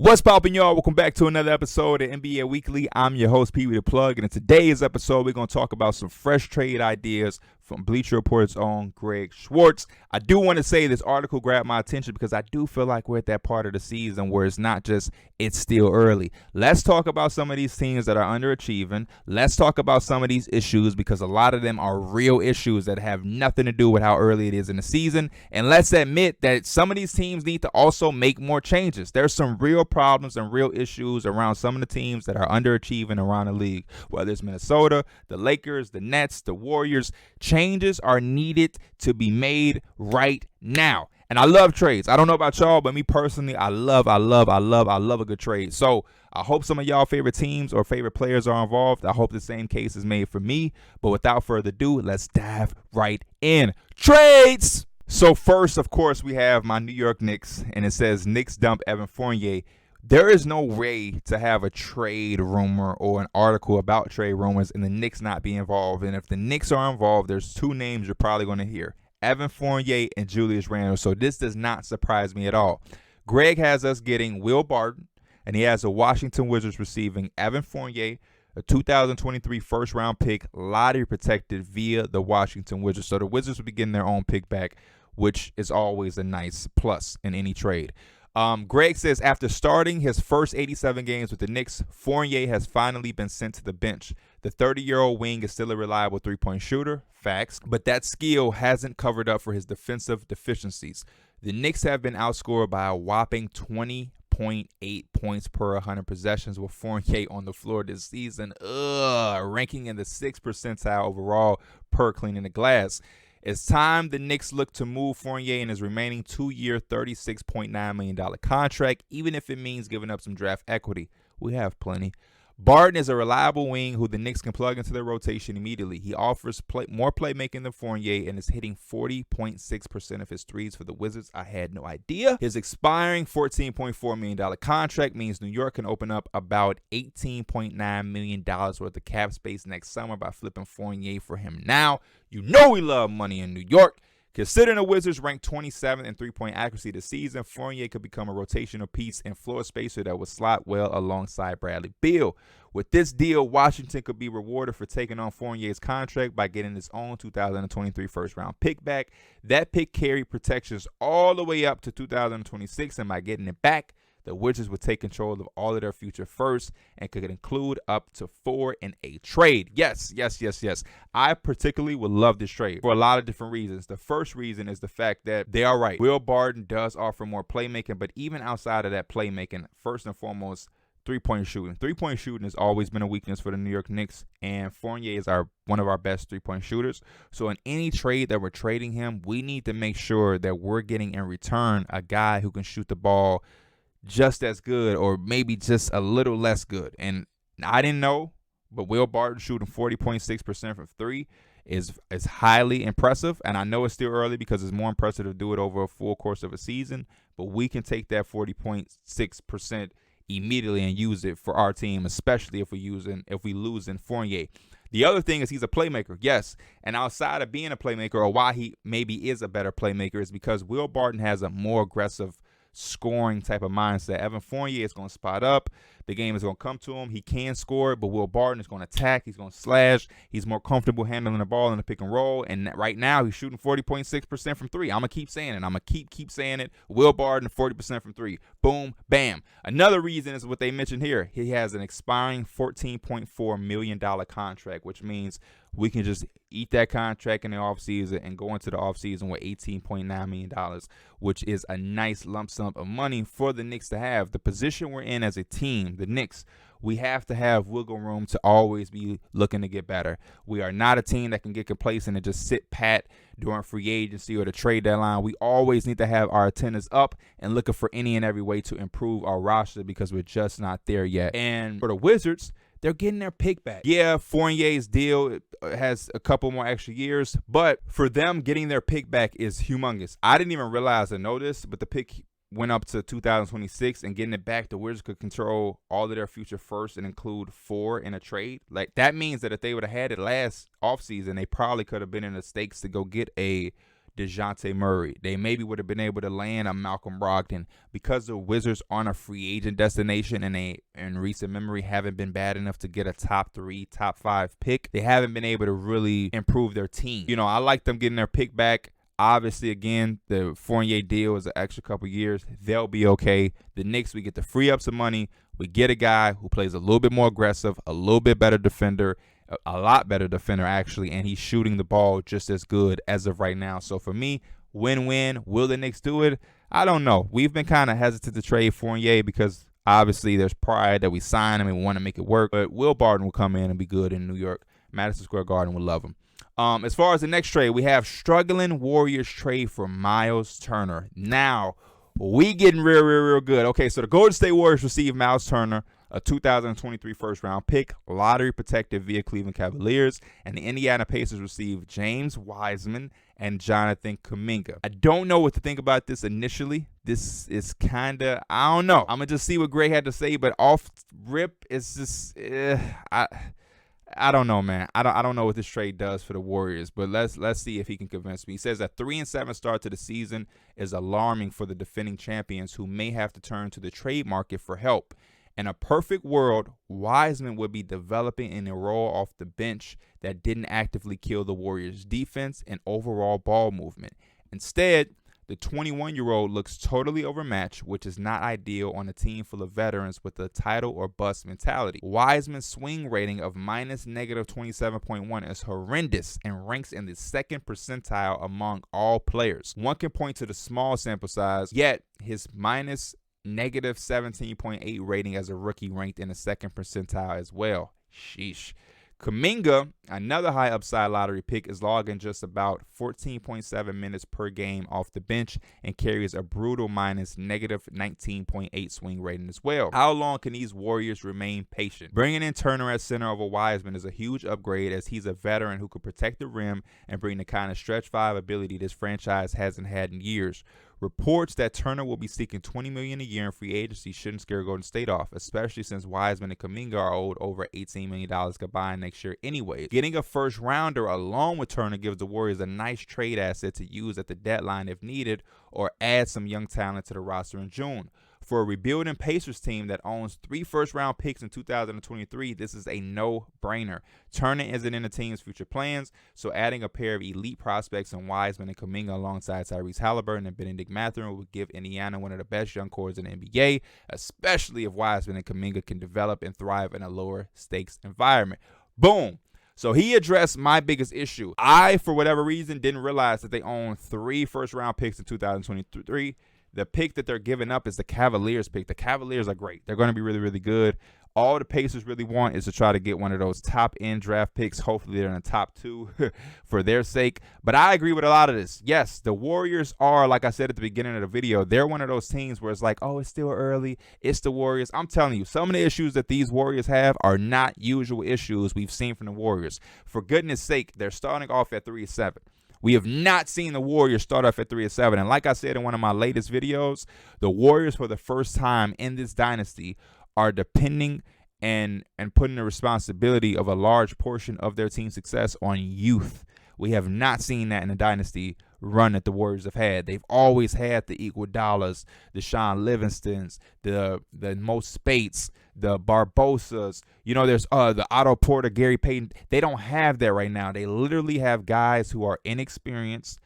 What's poppin', y'all? Welcome back to another episode of NBA Weekly. I'm your host, Pee Wee the Plug, and in today's episode, we're going to talk about some fresh trade ideas from Bleacher Report's own Greg Schwartz. I do want to say this article grabbed my attention because I do feel like we're at that part of the season where it's not just it's still early. Let's talk about some of these teams that are underachieving. Let's talk about some of these issues because a lot of them are real issues that have nothing to do with how early it is in the season. And let's admit that some of these teams need to also make more changes. There's some real problems and real issues around some of the teams that are underachieving around the league, whether it's Minnesota, the Lakers, the Nets, the Warriors. Changes are needed to be made right now. And I love trades. I don't know about y'all, but me personally, I love a good trade. So I hope some of y'all favorite teams or favorite players are involved. I hope the same case is made for me. But without further ado, let's dive right in. Trades! So first, of course, we have my New York Knicks, and it says Knicks dump Evan Fournier. There is no way to have a trade rumor or an article about trade rumors and the Knicks not be involved. And if the Knicks are involved, there's two names you're probably going to hear: Evan Fournier and Julius Randle. So this does not surprise me at all. Greg has us getting Will Barton, and he has the Washington Wizards receiving Evan Fournier, a 2023 first-round pick, lottery protected via the Washington Wizards. So the Wizards will be getting their own pick back, which is always a nice plus in any trade. Greg says after starting his first 87 games with the Knicks, Fournier has finally been sent to the bench. The 30-year-old wing is still a reliable three-point shooter, facts, but that skill hasn't covered up for his defensive deficiencies. The Knicks have been outscored by a whopping 20.8 points per 100 possessions with Fournier on the floor this season, ranking in the 6th percentile overall per cleaning the glass. It's time the Knicks look to move Fournier in his remaining 2-year, $36.9 million contract, even if it means giving up some draft equity. We have plenty. Barton is a reliable wing who the Knicks can plug into their rotation immediately. He offers more playmaking than Fournier and is hitting 40.6% of his threes for the Wizards. I had no idea. His expiring $14.4 million contract means New York can open up about $18.9 million worth of cap space next summer by flipping Fournier for him now. You know we love money in New York. Considering the Wizards ranked 27th in three-point accuracy this season, Fournier could become a rotational piece and floor spacer that would slot well alongside Bradley Beal. With this deal, Washington could be rewarded for taking on Fournier's contract by getting its own 2023 first-round pick back. That pick carried protections all the way up to 2026, and by getting it back, the Wizards would take control of all of their future first and could include up to 4 in a trade. Yes. I particularly would love this trade for a lot of different reasons. The first reason is the fact that they are right. Will Barton does offer more playmaking, but even outside of that playmaking, first and foremost, three-point shooting. Three-point shooting has always been a weakness for the New York Knicks, and Fournier is one of our best three-point shooters. So in any trade that we're trading him, we need to make sure that we're getting in return a guy who can shoot the ball just as good or maybe just a little less good. And I didn't know, but Will Barton shooting 40.6% from three is highly impressive. And I know it's still early because it's more impressive to do it over a full course of a season, but we can take that 40.6% immediately and use it for our team, especially if we lose in Fournier. The other thing is he's a playmaker, yes. And outside of being a playmaker, or why he maybe is a better playmaker, is because Will Barton has a more aggressive scoring type of mindset. Evan Fournier is going to spot up. The game is going to come to him. He can score, but Will Barton is going to attack. He's going to slash. He's more comfortable handling the ball in the pick and roll. And right now, he's shooting 40.6% from three. I'm going to keep saying it. I'm going to keep saying it. Will Barton, 40% from three. Boom, bam. Another reason is what they mentioned here. He has an expiring $14.4 million contract, which means we can just eat that contract in the offseason and go into the offseason with $18.9 million, which is a nice lump sum of money for the Knicks to have. The position we're in as a team, the Knicks, we have to have wiggle room to always be looking to get better. We are not a team that can get complacent and just sit pat during free agency or the trade deadline. We always need to have our antennas up and looking for any and every way to improve our roster because we're just not there yet. And for the Wizards, they're getting their pick back. Yeah, Fournier's deal has a couple more extra years, but for them, getting their pick back is humongous. I didn't even realize or know this, but the pick went up to 2026, and getting it back, the Wizards could control all of their future first and include 4 in a trade. Like, that means that if they would have had it last offseason, they probably could have been in the stakes to go get a DeJounte Murray. They maybe would have been able to land a Malcolm Brogdon. Because the Wizards aren't a free agent destination and they, in recent memory, haven't been bad enough to get a top 3, top 5 pick, they haven't been able to really improve their team. You know, I like them getting their pick back. Obviously, again, the Fournier deal is an extra couple years. They'll be okay. The Knicks, we get to free up some money. We get a guy who plays a little bit more aggressive, a little bit better defender, a lot better defender, actually, and he's shooting the ball just as good as of right now. So for me, win-win. Will the Knicks do it? I don't know. We've been kind of hesitant to trade Fournier because obviously there's pride that we sign him and we want to make it work. But Will Barton will come in and be good in New York. Madison Square Garden will love him. As far as the next trade, we have struggling Warriors trade for Myles Turner. Now, we getting real good. Okay, so the Golden State Warriors received Myles Turner, a 2023 first-round pick, lottery protected via Cleveland Cavaliers, and the Indiana Pacers received James Wiseman and Jonathan Kuminga. I don't know what to think about this initially. This is kind of, I don't know. I'm going to just see what Gray had to say, but off rip, it's just, I don't know, man. I don't know what this trade does for the Warriors, but let's see if he can convince me. He says a 3-7 start to the season is alarming for the defending champions who may have to turn to the trade market for help. In a perfect world, Wiseman would be developing in a role off the bench that didn't actively kill the Warriors' defense and overall ball movement. Instead, the 21-year-old looks totally overmatched, which is not ideal on a team full of veterans with a title or bust mentality. Wiseman's swing rating of -27.1 is horrendous and ranks in the 2nd percentile among all players. One can point to the small sample size, yet his -17.8 rating as a rookie ranked in the 2nd percentile as well. Sheesh. Kuminga, another high upside lottery pick, is logging just about 14.7 minutes per game off the bench and carries a brutal -19.8 swing rating as well. How long can these Warriors remain patient? Bringing in Turner at center over Wiseman is a huge upgrade as he's a veteran who could protect the rim and bring the kind of stretch 5 ability this franchise hasn't had in years. Reports that Turner will be seeking $20 million a year in free agency shouldn't scare Golden State off, especially since Wiseman and Kuminga are owed over $18 million combined next year anyway. Getting a first rounder along with Turner gives the Warriors a nice trade asset to use at the deadline if needed, or add some young talent to the roster in June. For a rebuilding Pacers team that owns 3 first-round picks in 2023, this is a no-brainer. Turner isn't in the team's future plans, so adding a pair of elite prospects in Wiseman and Kuminga alongside Tyrese Halliburton and Benedict Mathurin would give Indiana one of the best young cores in the NBA, especially if Wiseman and Kuminga can develop and thrive in a lower-stakes environment. Boom. So he addressed my biggest issue. I, for whatever reason, didn't realize that they own 3 first-round picks in 2023. The pick that they're giving up is the Cavaliers pick. The Cavaliers are great. They're going to be really, really good. All the Pacers really want is to try to get one of those top-end draft picks. Hopefully they're in the top 2 for their sake. But I agree with a lot of this. Yes, the Warriors are, like I said at the beginning of the video, they're one of those teams where it's like, oh, it's still early. It's the Warriors. I'm telling you, some of the issues that these Warriors have are not usual issues we've seen from the Warriors. For goodness sake, they're starting off at 3-7. We have not seen the Warriors start off at 3-7. And like I said in one of my latest videos, the Warriors for the first time in this dynasty are depending and putting the responsibility of a large portion of their team's success on youth. We have not seen that in the dynasty run that the Warriors have had. They've always had the Iguodala's, the Sean Livingstons, the Mo Spates, the Barbosas. You know, there's the Otto Porter, Gary Payton. They don't have that right now. They literally have guys who are inexperienced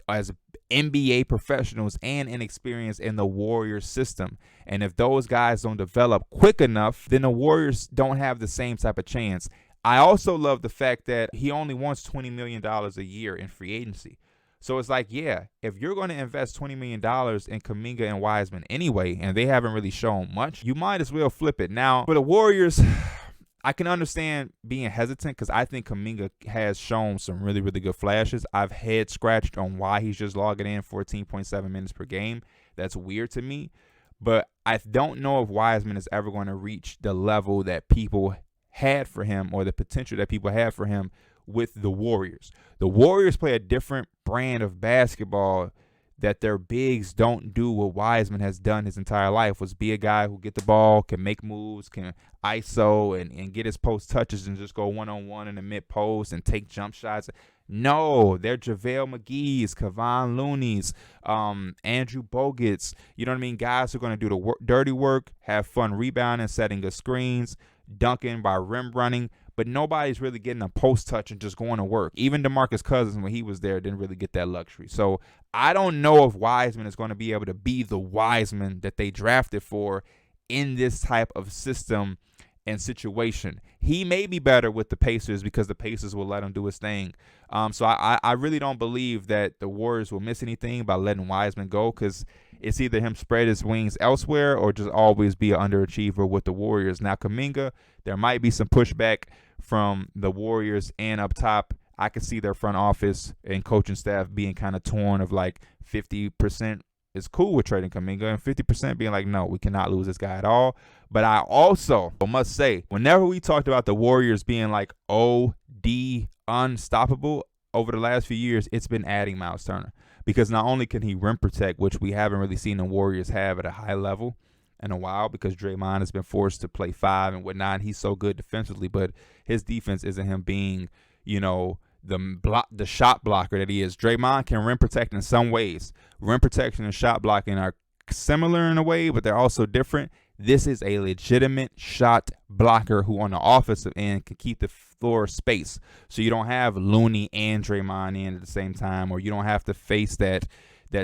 as NBA professionals and inexperienced in the Warriors system. And if those guys don't develop quick enough, then the Warriors don't have the same type of chance. I also love the fact that he only wants $20 million a year in free agency. So it's like, yeah, if you're going to invest $20 million in Kuminga and Wiseman anyway, and they haven't really shown much, you might as well flip it. Now, for the Warriors, I can understand being hesitant because I think Kuminga has shown some really, really good flashes. I've head scratched on why he's just logging in 14.7 minutes per game. That's weird to me. But I don't know if Wiseman is ever going to reach the level that people had for him or the potential that people had for him with the Warriors. The Warriors play a different brand of basketball that their bigs don't do what Wiseman has done his entire life, was be a guy who get the ball, can make moves, can ISO and get his post touches and just go one-on-one in the mid-post and take jump shots. No, they're JaVale McGee's, Kevon Looney's, Andrew Bogut's. You know what I mean? Guys who are going to do the dirty work, have fun rebounding, setting good screens, dunking by rim running. But nobody's really getting a post touch and just going to work. Even DeMarcus Cousins, when he was there, didn't really get that luxury. So I don't know if Wiseman is going to be able to be the Wiseman that they drafted for in this type of system and situation. He may be better with the Pacers because the Pacers will let him do his thing. So I really don't believe that the Warriors will miss anything by letting Wiseman go, because it's either him spread his wings elsewhere or just always be an underachiever with the Warriors. Now, Kuminga, there might be some pushback from the Warriors and up top. I could see their front office and coaching staff being kind of torn of like 50% is cool with trading Kuminga and 50% being like, no, we cannot lose this guy at all. But I also must say, whenever we talked about the Warriors being like OD unstoppable over the last few years, it's been adding Myles Turner, because not only can he rim protect, which we haven't really seen the Warriors have at a high level in a while because Draymond has been forced to play 5 and whatnot, and he's so good defensively, but his defense isn't him being, the shot blocker that he is. Draymond can rim protect in some ways. Rim protection and shot blocking are similar in a way, but they're also different. This is a legitimate shot blocker who on the offensive end can keep the floor space. So you don't have Looney and Draymond in at the same time, or you don't have to face that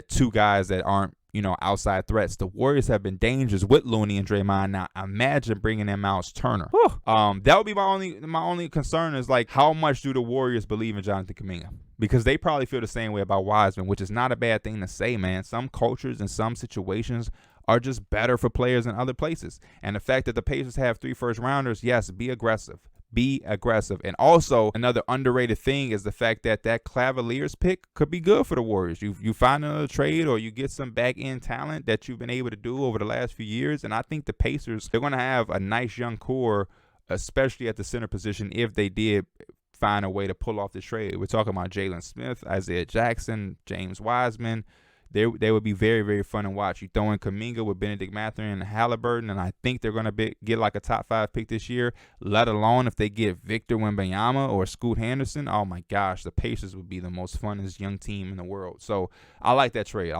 two guys that aren't, outside threats. The Warriors have been dangerous with Looney and Draymond. Now imagine bringing in Myles Turner. That would be my only concern is like, how much do the Warriors believe in Jonathan Kuminga? Because they probably feel the same way about Wiseman, which is not a bad thing to say, man. Some cultures and some situations are just better for players in other places. And the fact that the Pacers have 3 first-rounders, yes, be aggressive. Be aggressive. And also, another underrated thing is the fact that Cavaliers pick could be good for the Warriors. You find another trade, or you get some back-end talent that you've been able to do over the last few years. And I think the Pacers, they're going to have a nice young core, especially at the center position, if they did find a way to pull off the trade. We're talking about Jalen Smith, Isaiah Jackson, James Wiseman. They would be very, very fun to watch. You throw in Kuminga with Benedict Mathurin and Halliburton, and I think they're going to get like a top 5 pick this year, let alone if they get Victor Wembanyama or Scoot Henderson. Oh, my gosh, the Pacers would be the most funnest young team in the world. So I like that trade.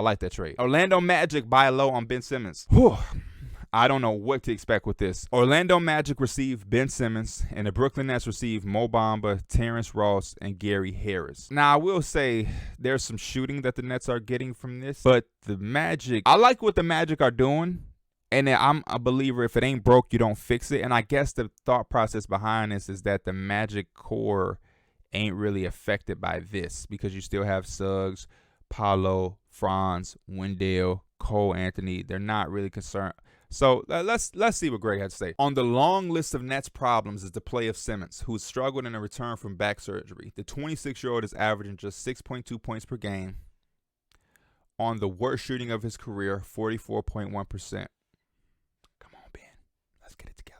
Orlando Magic buy low on Ben Simmons. Whew. I don't know what to expect with this. Orlando Magic received Ben Simmons, and the Brooklyn Nets received Mo Bamba, Terrence Ross, and Gary Harris. Now, I will say there's some shooting that the Nets are getting from this, but the Magic, I like what the Magic are doing, and I'm a believer if it ain't broke, you don't fix it. And I guess the thought process behind this is that the Magic core ain't really affected by this because you still have Suggs, Paolo, Franz, Wendell, Cole Anthony. They're not really concerned. So let's see what Greg had to say. On the long list of Nets problems is the play of Simmons, who's struggled in a return from back surgery. The 26-year-old is averaging just 6.2 points per game on the worst shooting of his career, 44.1%. Come on, Ben. Let's get it together.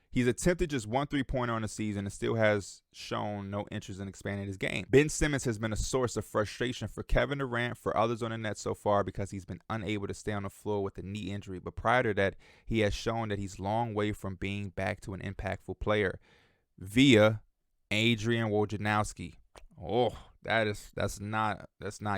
He's attempted just 1 3-pointer on the season and still has shown no interest in expanding his game. Ben Simmons has been a source of frustration for Kevin Durant, for others on the Nets so far, because he's been unable to stay on the floor with a knee injury. But prior to that, he has shown that he's a long way from being back to an impactful player. Via Adrian Wojnarowski. Oh, that's not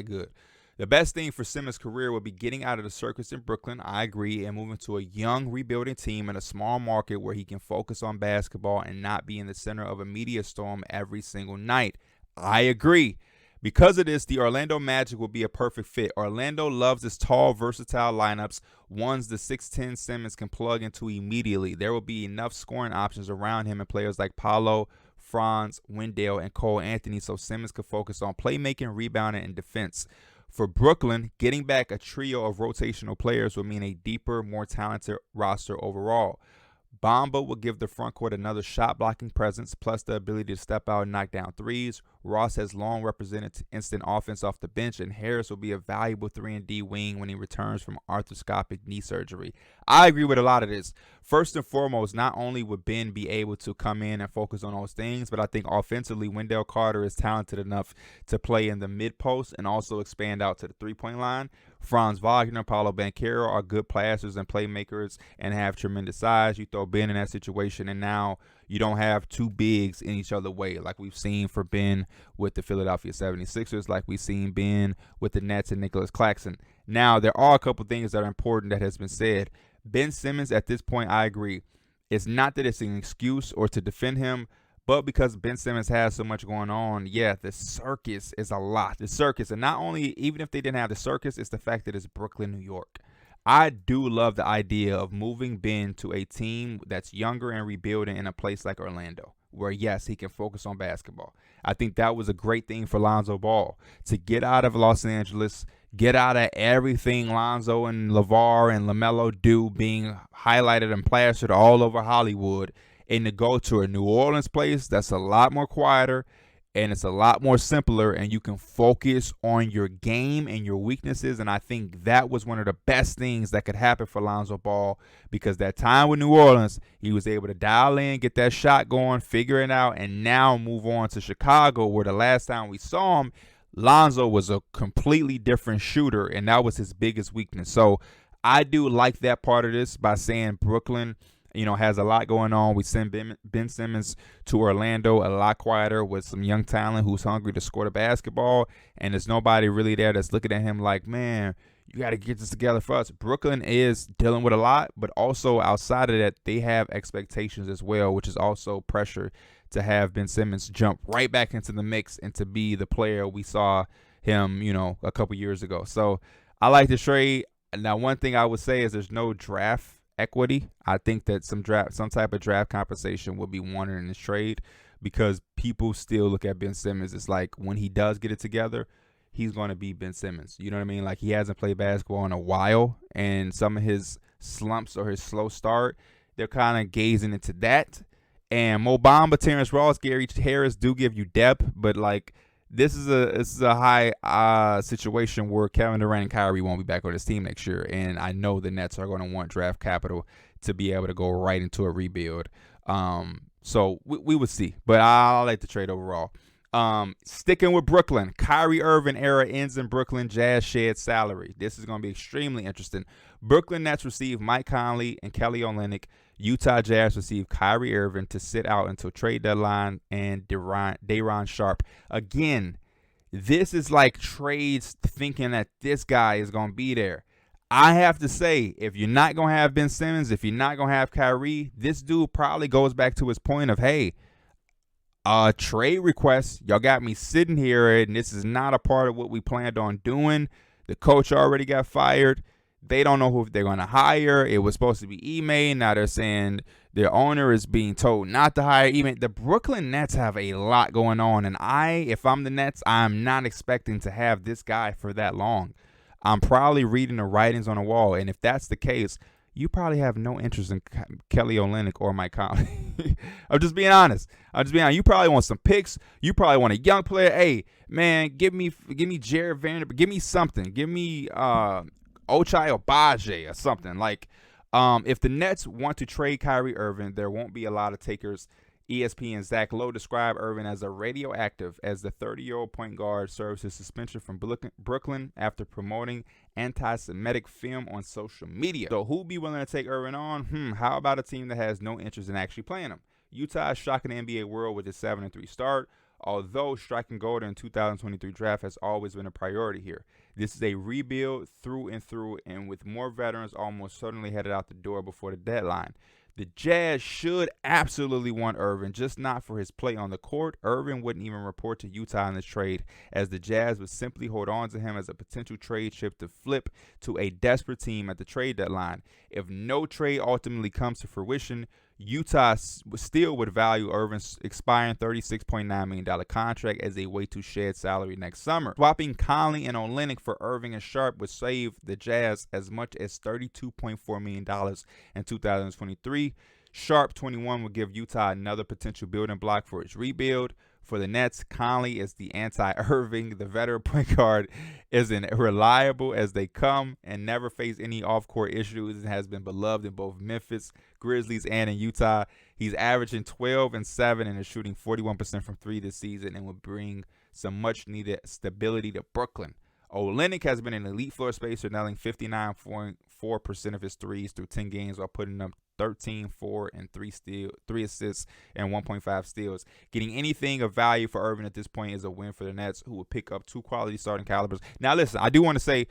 good. The best thing for Simmons' career would be getting out of the circus in Brooklyn, I agree, and moving to a young, rebuilding team in a small market where he can focus on basketball and not be in the center of a media storm every single night. I agree. Because of this, the Orlando Magic will be a perfect fit. Orlando loves its tall, versatile lineups, ones the 6'10 Simmons can plug into immediately. There will be enough scoring options around him and players like Paolo, Franz, Wendell, and Cole Anthony so Simmons can focus on playmaking, rebounding, and defense. For Brooklyn, getting back a trio of rotational players will mean a deeper, more talented roster overall. Bamba will give the front court another shot-blocking presence, plus the ability to step out and knock down threes. Ross has long represented instant offense off the bench, and Harris will be a valuable 3-and-D wing when he returns from arthroscopic knee surgery. I agree with a lot of this. First and foremost, not only would Ben be able to come in and focus on those things, but I think offensively, Wendell Carter is talented enough to play in the mid-post and also expand out to the three-point line. Franz Wagner, Paolo Banchero are good passers and playmakers and have tremendous size. You throw Ben in that situation, and now You don't have two bigs in each other's way like we've seen for Ben with the Philadelphia 76ers, like we've seen Ben with the Nets and Nicholas Claxton. Now, there are a couple things that are important that has been said. Ben Simmons, at this point, I agree. It's not that it's an excuse or to defend him, but because Ben Simmons has so much going on, yeah, the circus is a lot. The circus, and not only, even if they didn't have the circus, it's the fact that it's Brooklyn, New York. I do love the idea of moving Ben to a team that's younger and rebuilding in a place like Orlando, where, yes, he can focus on basketball. I think that was a great thing for Lonzo Ball, to get out of Los Angeles, get out of everything Lonzo and LeVar and LaMelo do being highlighted and plastered all over Hollywood, and to go to a New Orleans place that's a lot more quieter and it's a lot more simpler, and you can focus on your game and your weaknesses. And I think that was one of the best things that could happen for Lonzo Ball, because that time with New Orleans, he was able to dial in, get that shot going, figure it out, and now move on to Chicago, where the last time we saw him, Lonzo was a completely different shooter, and that was his biggest weakness. So I do like that part of this, by saying Brooklyn, has a lot going on. We send Ben Simmons to Orlando, a lot quieter, with some young talent who's hungry to score the basketball, and there's nobody really there that's looking at him like, man, you got to get this together for us. Brooklyn is dealing with a lot, but also outside of that, they have expectations as well, which is also pressure to have Ben Simmons jump right back into the mix and to be the player we saw him, a couple years ago. So I like the trade. Now, one thing I would say is there's no draft equity. I think that some type of draft compensation will be wanted in this trade, because people still look at Ben Simmons. It's like, when he does get it together, he's going to be Ben Simmons. You know what I mean? Like, he hasn't played basketball in a while, and some of his slumps or his slow start, they're kind of gazing into that. And Mo Bamba, Terrence Ross, Gary Harris do give you depth, but like, this is a high situation where Kevin Durant and Kyrie won't be back on this team next year, and I know the Nets are going to want draft capital to be able to go right into a rebuild. So we would see, but I like the trade overall. Sticking with Brooklyn, Kyrie Irving era ends in Brooklyn. Jazz shed salary. This is going to be extremely interesting. Brooklyn Nets receive Mike Conley and Kelly Olynyk. Utah Jazz receive Kyrie Irving to sit out until trade deadline, and Day'Ron Sharpe. Again, this is like trades thinking that this guy is going to be there. I have to say, if you're not going to have Ben Simmons, if you're not going to have Kyrie, this dude probably goes back to his point of, hey, trade request. Y'all got me sitting here, and this is not a part of what we planned on doing. The coach already got fired. They don't know who they're going to hire. It was supposed to be Ime. Now they're saying their owner is being told not to hire Ime. The Brooklyn Nets have a lot going on, and if I'm the Nets, I'm not expecting to have this guy for that long. I'm probably reading the writings on the wall, and if that's the case, you probably have no interest in Kelly Olynyk or Mike Conley. I'm just being honest. You probably want some picks. You probably want a young player. Hey, man, give me Jared Vanderbilt. Give me something. Give me Ochai Agbaji or something. Like, if the Nets want to trade Kyrie Irving, there won't be a lot of takers. ESPN Zach Lowe described Irving as a radioactive, as the 30-year-old point guard serves his suspension from Brooklyn after promoting anti-Semitic film on social media. So who'd be willing to take Irving on? How about a team that has no interest in actually playing him? Utah is shocking the NBA world with its 7-3 start, although striking gold in 2023 draft has always been a priority here. This is a rebuild through and through, and with more veterans almost certainly headed out the door before the deadline. The Jazz should absolutely want Irving, just not for his play on the court. Irving wouldn't even report to Utah in this trade, as the Jazz would simply hold on to him as a potential trade chip to flip to a desperate team at the trade deadline. If no trade ultimately comes to fruition, Utah still would value Irving's expiring $36.9 million contract as a way to shed salary next summer. Swapping Conley and Olynyk for Irving and Sharpe would save the Jazz as much as $32.4 million in 2023. Sharpe, 21, would give Utah another potential building block for its rebuild. For the Nets, Conley is the anti-Irving. The veteran point guard is as reliable as they come and never faced any off-court issues and has been beloved in both Memphis Grizzlies and in Utah. He's averaging 12 and 7 and is shooting 41% from three this season and will bring some much-needed stability to Brooklyn. Olynyk has been an elite floor spacer, nailing 59.4% of his threes through 10 games while putting up 13, 4, and 3 assists, and 1.5 steals. Getting anything of value for Irving at this point is a win for the Nets, who will pick up 2 quality starting calibers. Now, listen, I do want to say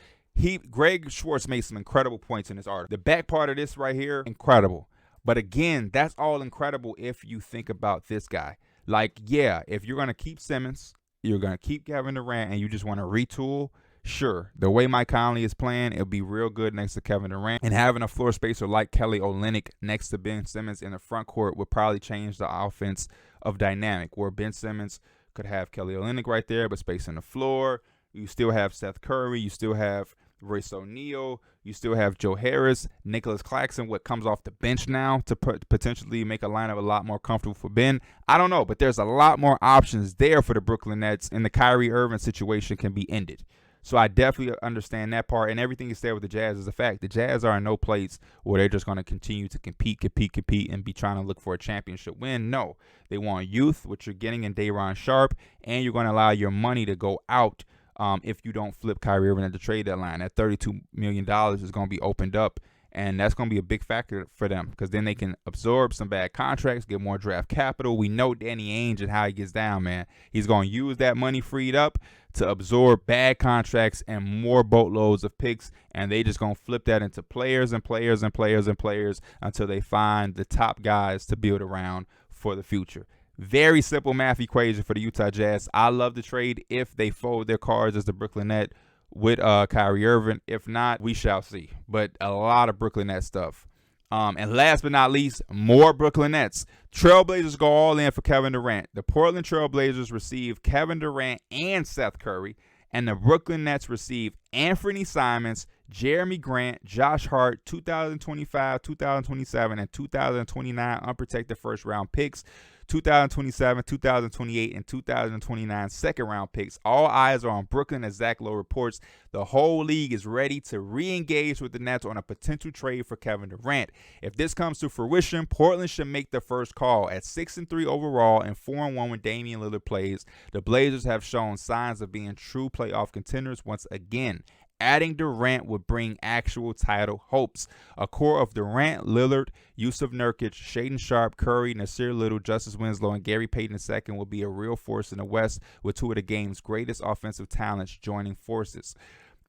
Greg Schwartz made some incredible points in this article. The back part of this right here, incredible. But again, that's all incredible if you think about this guy. Like, yeah, if you're going to keep Simmons, you're going to keep Kevin Durant, and you just want to retool, sure. The way Mike Conley is playing, it'll be real good next to Kevin Durant. And having a floor spacer like Kelly Olynyk next to Ben Simmons in the front court would probably change the offense of dynamic, where Ben Simmons could have Kelly Olynyk right there, but spacing the floor. You still have Seth Curry. You still have Royce O'Neal. You still have Joe Harris, Nicholas Claxton, what comes off the bench now to potentially make a lineup a lot more comfortable for Ben. I don't know, but there's a lot more options there for the Brooklyn Nets, and the Kyrie Irving situation can be ended. So I definitely understand that part, and everything you said with the Jazz is a fact. The Jazz are in no place where they're just going to continue to compete, and be trying to look for a championship win. No, they want youth, which you're getting in Day'Ron Sharpe, and you're going to allow your money to go out. If you don't flip Kyrie Irving at the trade deadline, that $32 million is going to be opened up, and that's going to be a big factor for them, because then they can absorb some bad contracts, get more draft capital. We know Danny Ainge and how he gets down, man. He's going to use that money freed up to absorb bad contracts and more boatloads of picks, and they just going to flip that into players and players and players and players until they find the top guys to build around for the future. Very simple math equation for the Utah Jazz. I love the trade if they fold their cards as the Brooklyn Nets with Kyrie Irving. If not, we shall see. But a lot of Brooklyn Nets stuff. And last but not least, more Brooklyn Nets. Trailblazers go all in for Kevin Durant. The Portland Trailblazers receive Kevin Durant and Seth Curry. And the Brooklyn Nets receive Anthony Simons, Jeremy Grant, Josh Hart, 2025, 2027, and 2029 unprotected first-round picks, 2027, 2028, and 2029 second-round picks. All eyes are on Brooklyn as Zach Lowe reports. The whole league is ready to re-engage with the Nets on a potential trade for Kevin Durant. If this comes to fruition, Portland should make the first call. At 6-3 overall and 4-1 when Damian Lillard plays, the Blazers have shown signs of being true playoff contenders once again. Adding Durant would bring actual title hopes. A core of Durant, Lillard, Yusuf Nurkic, Shaedon Sharpe, Curry, Nasir Little, Justice Winslow, and Gary Payton II will be a real force in the West, with 2 of the game's greatest offensive talents joining forces.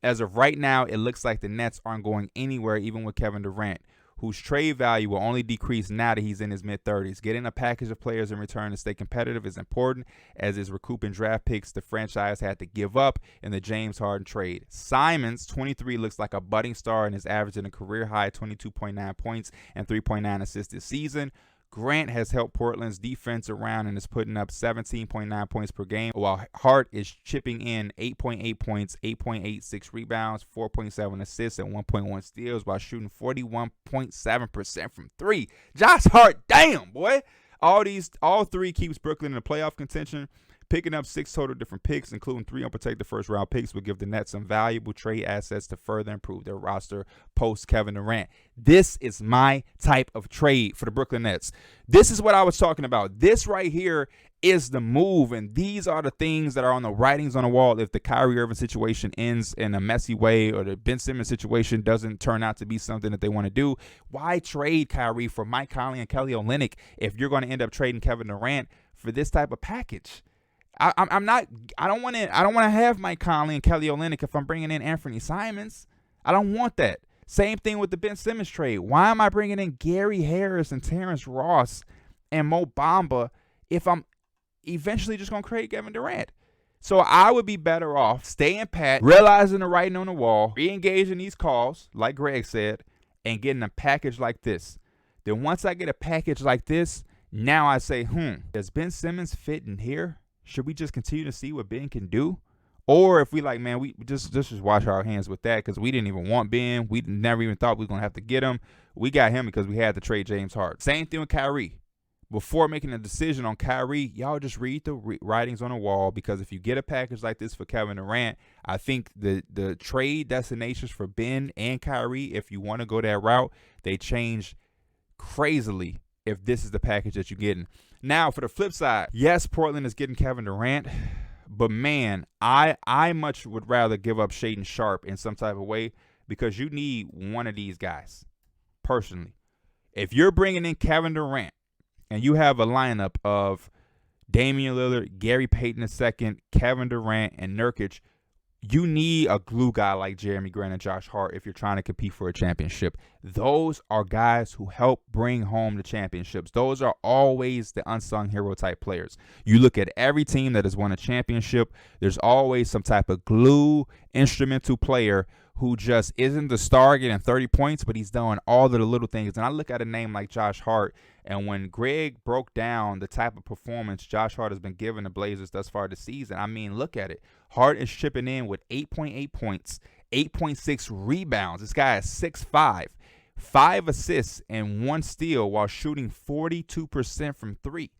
As of right now, it looks like the Nets aren't going anywhere, even with Kevin Durant, whose trade value will only decrease now that he's in his mid-30s. Getting a package of players in return to stay competitive is important, as is recouping draft picks the franchise had to give up in the James Harden trade. Simons, 23, looks like a budding star and is averaging a career-high 22.9 points and 3.9 assists this season. Grant has helped Portland's defense around and is putting up 17.9 points per game, while Hart is chipping in 8.8 points, 8.86 rebounds, 4.7 assists, and 1.1 steals while shooting 41.7% from 3. Josh Hart, damn, boy. All 3 keeps Brooklyn in the playoff contention. Picking up 6 total different picks, including 3 unprotected first-round picks, would give the Nets some valuable trade assets to further improve their roster post-Kevin Durant. This is my type of trade for the Brooklyn Nets. This is what I was talking about. This right here is the move, and these are the things that are on the writings on the wall. If the Kyrie Irving situation ends in a messy way, or the Ben Simmons situation doesn't turn out to be something that they want to do, why trade Kyrie for Mike Conley and Kelly Olynyk if you're going to end up trading Kevin Durant for this type of package? I don't want to have Mike Conley and Kelly Olynyk if I'm bringing in Anthony Simons. I don't want that. Same thing with the Ben Simmons trade. Why am I bringing in Gary Harris and Terrence Ross and Mo Bamba if I'm eventually just going to trade Kevin Durant? So I would be better off staying pat, realizing the writing on the wall, re-engaging these calls, like Greg said, and getting a package like this. Then once I get a package like this, now I say, does Ben Simmons fit in here? Should we just continue to see what Ben can do? Or if we like, man, we just wash our hands with that, because we didn't even want Ben. We never even thought we were going to have to get him. We got him because we had to trade James Harden. Same thing with Kyrie. Before making a decision on Kyrie, y'all just read the writings on the wall, because if you get a package like this for Kevin Durant, I think the trade destinations for Ben and Kyrie, if you want to go that route, they change crazily if this is the package that you're getting. Now, for the flip side, yes, Portland is getting Kevin Durant, but man, I much would rather give up Shaedon Sharpe in some type of way, because you need one of these guys, personally. If you're bringing in Kevin Durant and you have a lineup of Damian Lillard, Gary Payton II, Kevin Durant, and Nurkic, you need a glue guy like Jeremy Grant and Josh Hart if you're trying to compete for a championship. Those are guys who help bring home the championships. Those are always the unsung hero type players. You look at every team that has won a championship, there's always some type of glue, instrumental player who just isn't the star getting 30 points, but he's doing all of the little things. And I look at a name like Josh Hart, and when Greg broke down the type of performance Josh Hart has been giving the Blazers thus far this season, I mean, look at it. Hart is chipping in with 8.8 points, 8.6 rebounds. This guy is 6'5", 5 assists, and 1 steal while shooting 42% from 3.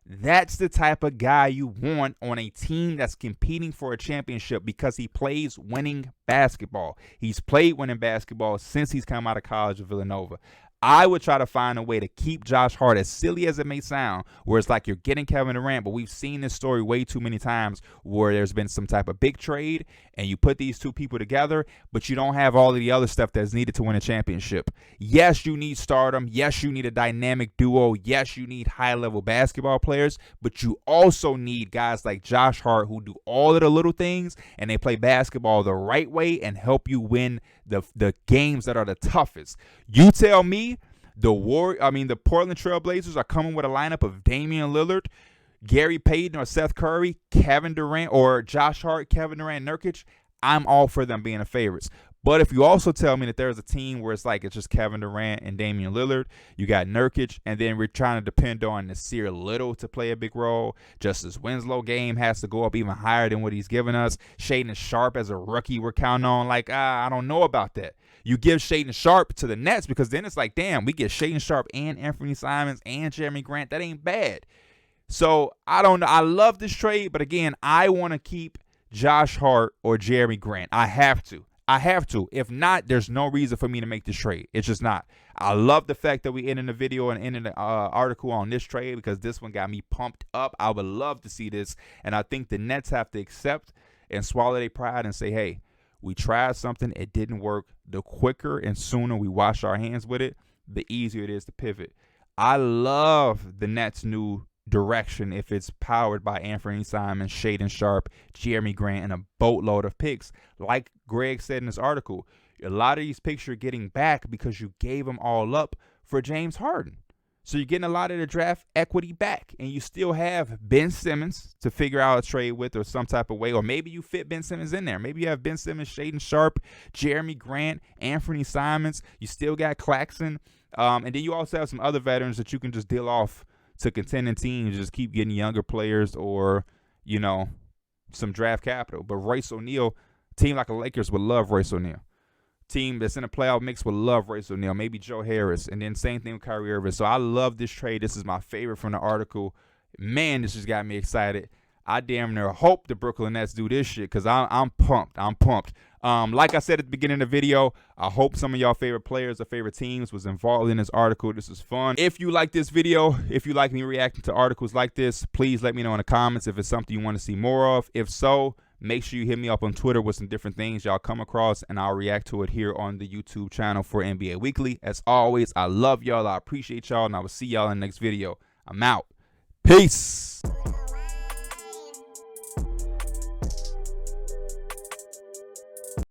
That's the type of guy you want on a team that's competing for a championship because he plays winning basketball. He's played winning basketball since he's come out of college at Villanova. I would try to find a way to keep Josh Hart, as silly as it may sound, where it's like you're getting Kevin Durant, but we've seen this story way too many times where there's been some type of big trade and you put these two people together, but you don't have all of the other stuff that's needed to win a championship. Yes, you need stardom. Yes, you need a dynamic duo. Yes, you need high-level basketball players, but you also need guys like Josh Hart who do all of the little things and they play basketball the right way and help you win the games that are the toughest. You tell me the Portland Trail Blazers are coming with a lineup of Damian Lillard, Gary Payton or Seth Curry, Kevin Durant, or Josh Hart, Kevin Durant, Nurkic, I'm all for them being the favorites. But if you also tell me that there's a team where it's just Kevin Durant and Damian Lillard, you got Nurkic, and then we're trying to depend on Nasir Little to play a big role. Justice Winslow game has to go up even higher than what he's given us. Shaedon Sharpe as a rookie we're counting on. I don't know about that. You give Shaedon Sharpe to the Nets because then it's like, damn, we get Shaedon Sharpe and Anthony Simons and Jeremy Grant. That ain't bad. So I don't know. I love this trade, but again, I want to keep Josh Hart or Jeremy Grant. I have to. If not, there's no reason for me to make this trade. It's just not. I love the fact that we ended the video and ended the article on this trade because this one got me pumped up. I would love to see this, and I think the Nets have to accept and swallow their pride and say, hey, we tried something. It didn't work. The quicker and sooner we wash our hands with it, the easier it is to pivot. I love the Nets' new direction if it's powered by Anthony Simons, Shaedon Sharpe, Jeremy Grant, and a boatload of picks. Like Greg said in this article, a lot of these picks you're getting back because you gave them all up for James Harden. So you're getting a lot of the draft equity back, and you still have Ben Simmons to figure out a trade with or some type of way, or maybe you fit Ben Simmons in there. Maybe you have Ben Simmons, Shaedon Sharpe, Jeremy Grant, Anthony Simons. You still got Claxton, and then you also have some other veterans that you can just deal off to contending teams, just keep getting younger players or, some draft capital. But Royce O'Neal, team like the Lakers would love Royce O'Neal. Team that's in a playoff mix would love Royce O'Neal, maybe Joe Harris, and then same thing with Kyrie Irving. So I love this trade. This is my favorite from the article. Man, this just got me excited. I damn near hope the Brooklyn Nets do this shit because I'm pumped. Like I said at the beginning of the video, I hope some of y'all favorite players or favorite teams was involved in this article. This is fun. If you like this video, if you like me reacting to articles like this, please let me know in the comments if it's something you want to see more of. If so, make sure you hit me up on Twitter with some different things y'all come across, and I'll react to it here on the YouTube channel for NBA Weekly. As always, I love y'all. I appreciate y'all, and I will see y'all in the next video. I'm out. Peace.